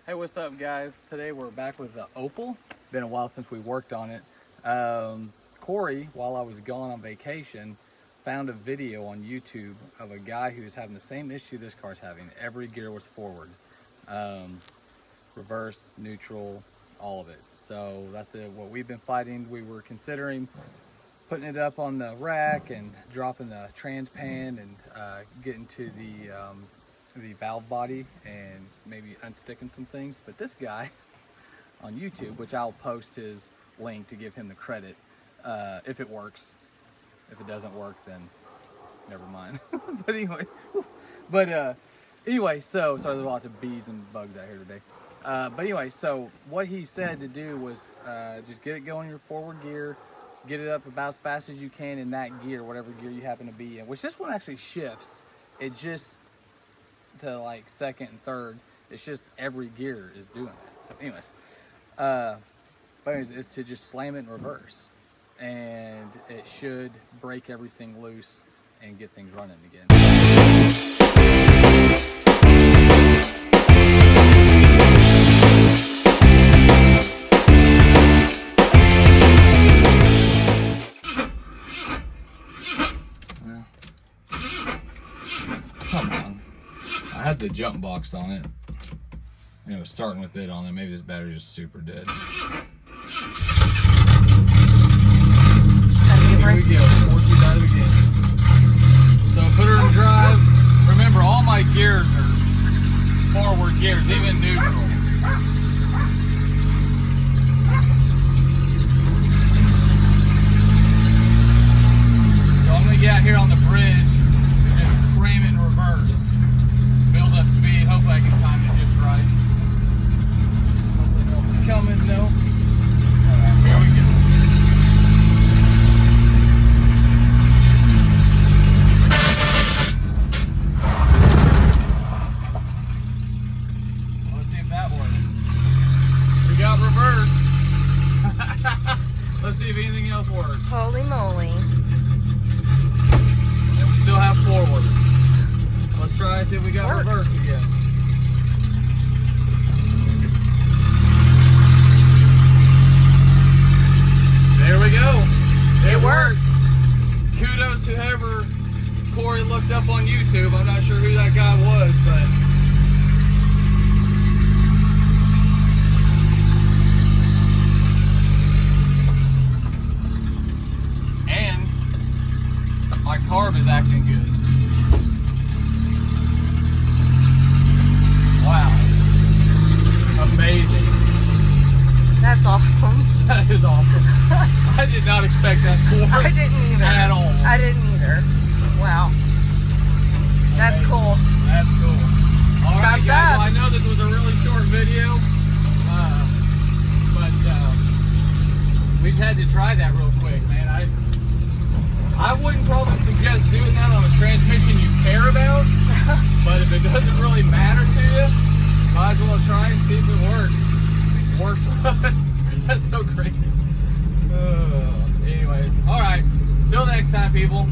Hey, what's up, guys? Today we're back with the Opel. Been a while since we worked on it. Corey, while I was gone on vacation, found a video on YouTube of a guy who was having the same issue this car's having. Every gear was forward. Reverse, neutral, all of it. So that's what we've been fighting. We were considering putting it up on the rack and dropping the trans pan and getting to the valve body and maybe unsticking some things. But this guy on YouTube, which I'll post his link to give him the credit, if it works. If it doesn't work, then never mind. Anyway, so sorry, there's lots of bees and bugs out here today. But anyway, so what he said to do was just get it going in your forward gear, get it up about as fast as you can in that gear, whatever gear you happen to be in, which this one actually shifts. It just to like second and third. It's just every gear is doing that. So anyways, it's to just slam it in reverse, and it should break everything loose and get things running again. Come on. I had the jump box on it, and it was starting with it on it. Maybe this battery's just super dead. Here we go. Force you out again. So put her in drive. Remember, all my gears are forward gears, even neutral. So I'm gonna get out here on the bridge and just cram it in reverse. Build up speed. Hopefully I can time it just right. Hopefully no one's coming. No. Alright, here we go. Let's see if that works. We got reverse. Let's see if anything else works. Holy moly. And we still have forward. Let's try and see if we got reverse again. There we go. It works. Kudos to whoever Corey looked up on YouTube. I'm not sure who that guy was, but and my carb is acting good. Wow. Amazing. That's awesome. That is awesome. I did not expect that to work. I didn't either. At all. I didn't either. Wow. That's Amazing. cool. That's cool. All right, Thumbs guys. up. Well, I know this was a really short video, but we just had to try that real quick, man. I wouldn't probably suggest doing that on a transmission you care about, but if it doesn't really matter to you, might as well try and see if it works. It worked for us. That's so crazy. Anyways, all right. Till next time, people.